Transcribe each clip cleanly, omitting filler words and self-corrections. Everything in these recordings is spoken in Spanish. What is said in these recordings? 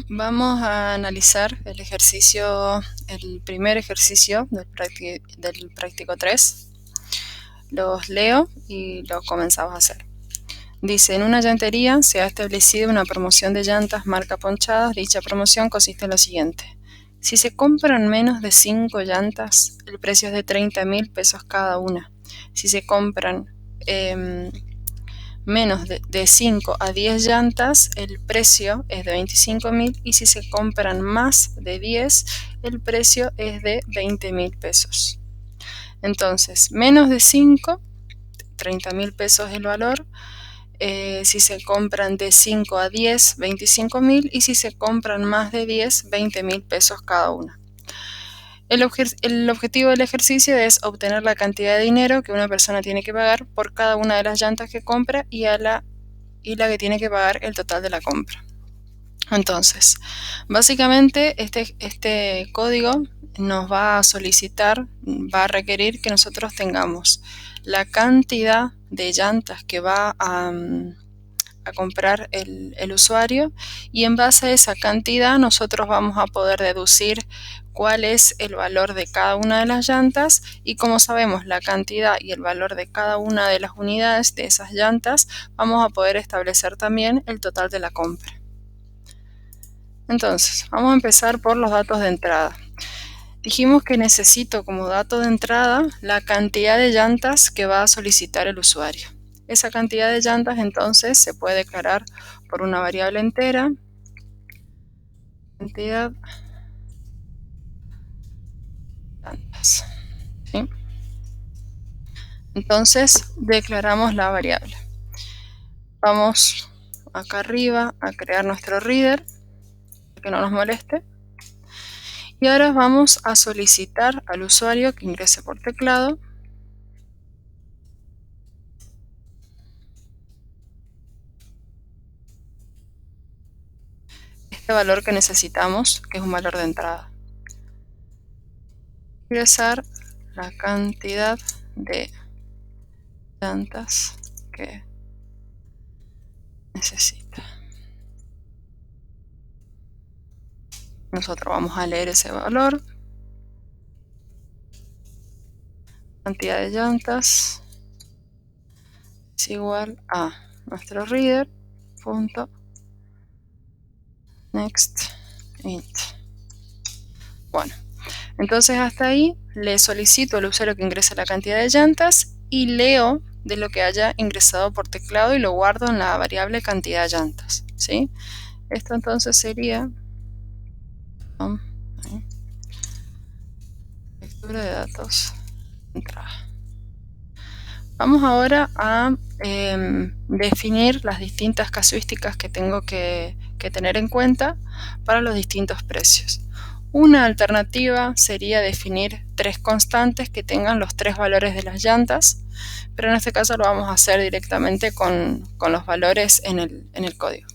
Vamos a analizar el primer ejercicio del práctico 3. Los leo y los comenzamos a hacer. Dice, en una llantería se ha establecido una promoción de llantas marca ponchadas. Dicha promoción consiste en lo siguiente. Si se compran menos de 5 llantas, el precio es de 30.000 pesos cada una. Si se compran menos de 5 a 10 llantas, el precio es de 25.000, y si se compran más de 10, el precio es de 20.000 pesos. Entonces, menos de 5, 30.000 pesos el valor. Si se compran de 5 a 10, 25.000, y si se compran más de 10, 20.000 pesos cada una. El objetivo del ejercicio es obtener la cantidad de dinero que una persona tiene que pagar por cada una de las llantas que compra y la que tiene que pagar el total de la compra. Entonces, básicamente este código nos va a requerir que nosotros tengamos la cantidad de llantas que va a comprar el usuario, y en base a esa cantidad nosotros vamos a poder deducir cuál es el valor de cada una de las llantas, y como sabemos la cantidad y el valor de cada una de las unidades de esas llantas, vamos a poder establecer también el total de la compra. Entonces, vamos a empezar por los datos de entrada. Dijimos que necesito como dato de entrada la cantidad de llantas que va a solicitar el usuario. Esa cantidad de llantas entonces se puede declarar por una variable entera, cantidad de llantas, ¿sí? Entonces declaramos la variable. Vamos acá arriba a crear nuestro reader, para que no nos moleste. Y ahora vamos a solicitar al usuario que ingrese por teclado este valor que necesitamos, que es un valor de entrada. Ingresar la cantidad de llantas que necesita. Nosotros vamos a leer ese valor. Cantidad de llantas es igual a nuestro reader punto next int. Bueno, entonces hasta ahí le solicito al usuario que ingrese la cantidad de llantas y leo de lo que haya ingresado por teclado y lo guardo en la variable cantidad de llantas, ¿sí? Esto entonces sería lectura de datos entrada. Vamos ahora a definir las distintas casuísticas que tengo que tener en cuenta para los distintos precios. Una alternativa sería definir 3 constantes que tengan los 3 valores de las llantas, pero en este caso lo vamos a hacer directamente con los valores en el código.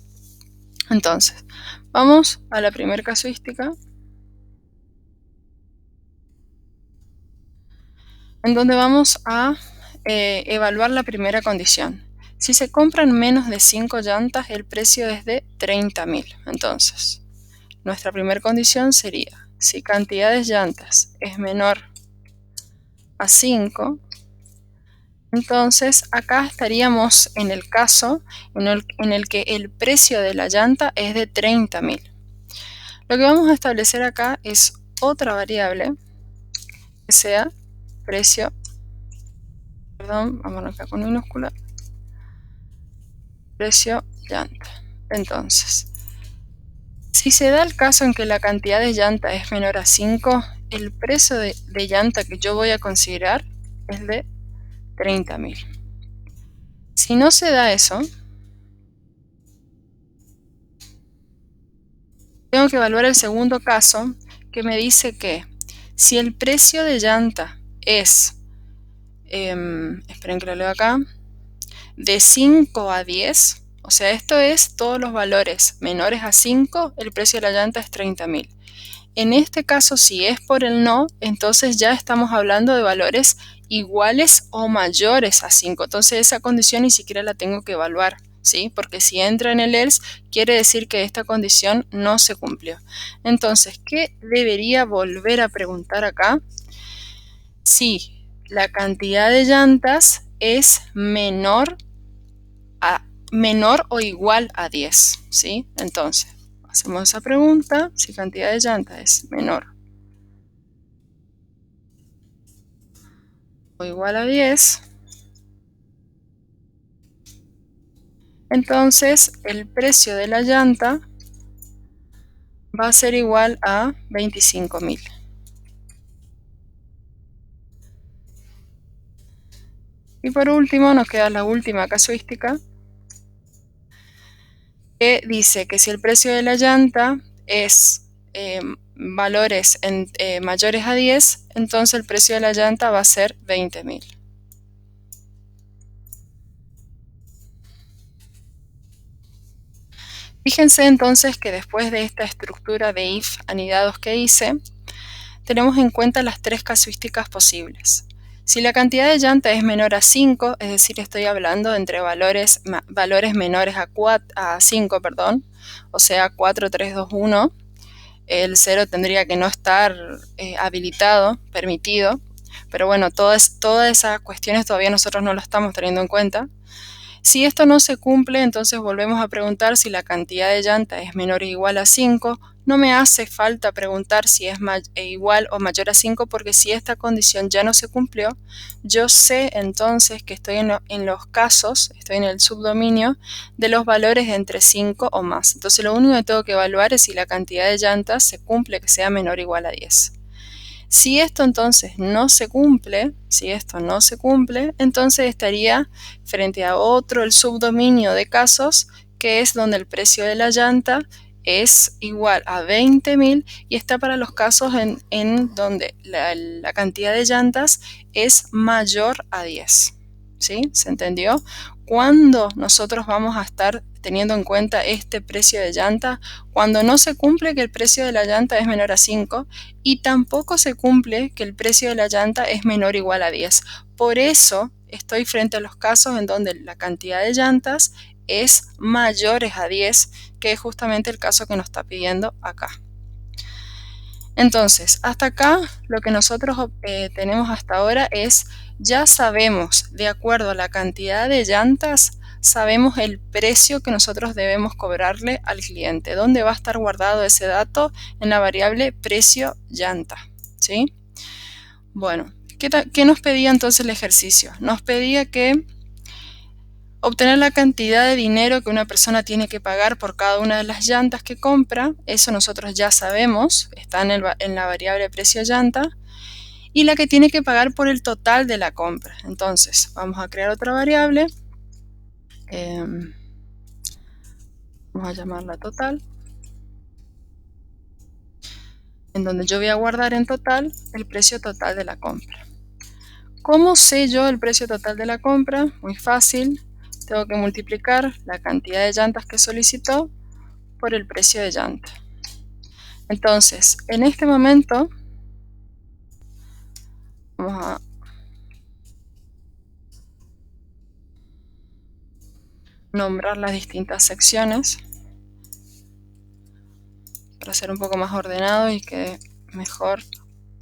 Entonces, vamos a la primera casuística, en donde vamos a evaluar la primera condición. Si se compran menos de 5 llantas, el precio es de 30.000. Entonces, nuestra primera condición sería, si cantidad de llantas es menor a 5, entonces acá estaríamos en el caso en el que el precio de la llanta es de 30.000. Lo que vamos a establecer acá es otra variable que sea precio, vámonos acá con minúscula, precio llanta. Entonces, si se da el caso en que la cantidad de llanta es menor a 5, el precio de llanta que yo voy a considerar es de 30.000. Si no se da eso, tengo que evaluar el segundo caso, que me dice que si el precio de llanta es, esperen que lo leo acá, de 5 a 10, o sea, esto es todos los valores menores a 5, el precio de la llanta es 30.000. En este caso, si es por el no, entonces ya estamos hablando de valores iguales o mayores a 5. Entonces esa condición ni siquiera la tengo que evaluar, ¿sí? Porque si entra en el else, quiere decir que esta condición no se cumplió. Entonces, ¿qué debería volver a preguntar acá? Si la cantidad de llantas es menor o igual a 10, ¿sí? Entonces, hacemos esa pregunta, si cantidad de llantas es menor o igual a 10, entonces el precio de la llanta va a ser igual a 25.000. Y por último nos queda la última casuística, que dice que si el precio de la llanta es valores mayores a 10, entonces el precio de la llanta va a ser 20.000. Fíjense entonces que después de esta estructura de if anidados que hice, tenemos en cuenta las tres casuísticas posibles. Si la cantidad de llanta es menor a 5, es decir, estoy hablando entre valores menores a 5, o sea 4, 3, 2, 1, el 0 tendría que no estar habilitado, permitido, pero bueno, todas esas cuestiones todavía nosotros no lo estamos teniendo en cuenta. Si esto no se cumple, entonces volvemos a preguntar si la cantidad de llanta es menor o igual a 5. No me hace falta preguntar si es igual o mayor a 5, porque si esta condición ya no se cumplió, yo sé entonces que estoy en los casos, estoy en el subdominio de los valores de entre 5 o más. Entonces lo único que tengo que evaluar es si la cantidad de llantas se cumple, que sea menor o igual a 10. Si esto entonces no se cumple, entonces estaría frente a otro, el subdominio de casos, que es donde el precio de la llanta es igual a 20.000 y está para los casos en donde la cantidad de llantas es mayor a 10. ¿Sí? ¿Se entendió? ¿Cuándo nosotros vamos a estar teniendo en cuenta este precio de llanta? Cuando no se cumple que el precio de la llanta es menor a 5 y tampoco se cumple que el precio de la llanta es menor o igual a 10. Por eso estoy frente a los casos en donde la cantidad de llantas es mayores a 10, que es justamente el caso que nos está pidiendo acá. Entonces, hasta acá lo que nosotros tenemos hasta ahora es, ya sabemos, de acuerdo a la cantidad de llantas, sabemos el precio que nosotros debemos cobrarle al cliente. ¿Dónde va a estar guardado ese dato? En la variable precio llanta, ¿sí? Bueno, ¿qué nos pedía entonces el ejercicio? Nos pedía que obtener la cantidad de dinero que una persona tiene que pagar por cada una de las llantas que compra. Eso nosotros ya sabemos, está en la variable precio llanta. Y la que tiene que pagar por el total de la compra. Entonces, vamos a crear otra variable. Vamos a llamarla total. En donde yo voy a guardar en total el precio total de la compra. ¿Cómo sé yo el precio total de la compra? Muy fácil. Tengo que multiplicar la cantidad de llantas que solicitó por el precio de llanta. Entonces, en este momento, vamos a nombrar las distintas secciones para ser un poco más ordenado y que mejor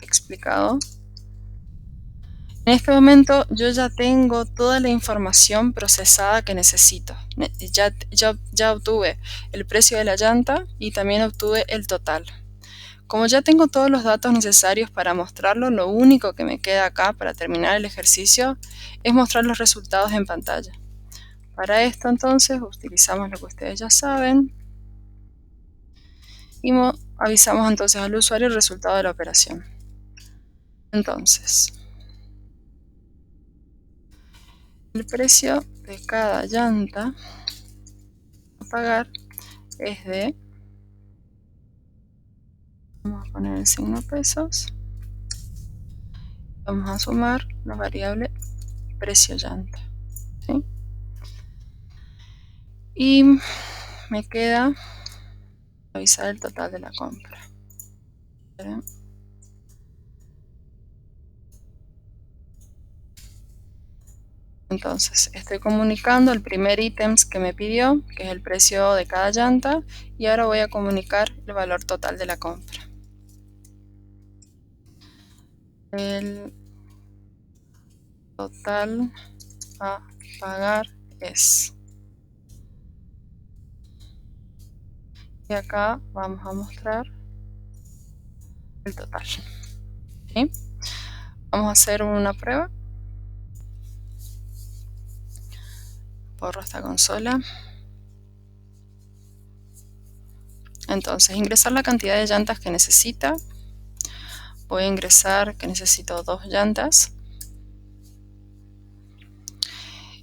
explicado. En este momento yo ya tengo toda la información procesada que necesito. Ya obtuve el precio de la llanta y también obtuve el total. Como ya tengo todos los datos necesarios para mostrarlo, lo único que me queda acá para terminar el ejercicio es mostrar los resultados en pantalla. Para esto entonces utilizamos lo que ustedes ya saben y avisamos entonces al usuario el resultado de la operación. Entonces, el precio de cada llanta a pagar es de, vamos a poner el signo pesos, vamos a sumar la variable precio llanta, ¿sí? Y me queda avisar el total de la compra. Entonces estoy comunicando el primer ítem que me pidió, que es el precio de cada llanta, y ahora voy a comunicar el valor total de la compra. El total a pagar es. Y acá vamos a mostrar el total. ¿Sí? Vamos a hacer una prueba. Borro esta consola. Entonces, ingresar la cantidad de llantas que necesita. Voy a ingresar que necesito 2 llantas.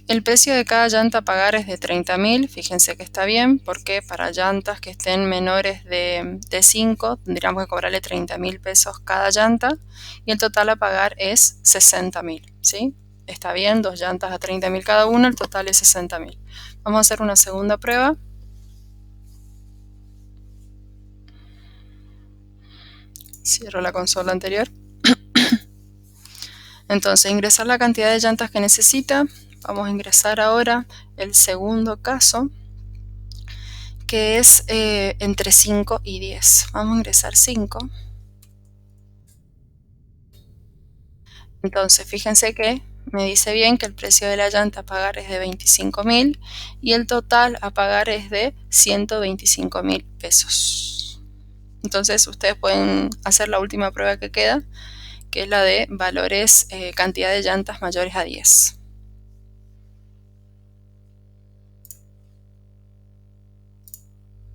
El precio de cada llanta a pagar es de 30.000. Fíjense que está bien, porque para llantas que estén menores de 5 tendríamos que cobrarle 30.000 pesos cada llanta, y el total a pagar es 60.000. ¿Sí? Está bien, 2 llantas a 30.000 cada una, el total es 60.000. Vamos a hacer una segunda prueba. Cierro la consola anterior. Entonces, ingresar la cantidad de llantas que necesita. Vamos a ingresar ahora el segundo caso, que es entre 5 y 10. Vamos a ingresar 5. Entonces, fíjense que me dice bien que el precio de la llanta a pagar es de 25.000 y el total a pagar es de 125.000 pesos. Entonces, ustedes pueden hacer la última prueba que queda, que es la de valores, cantidad de llantas mayores a 10.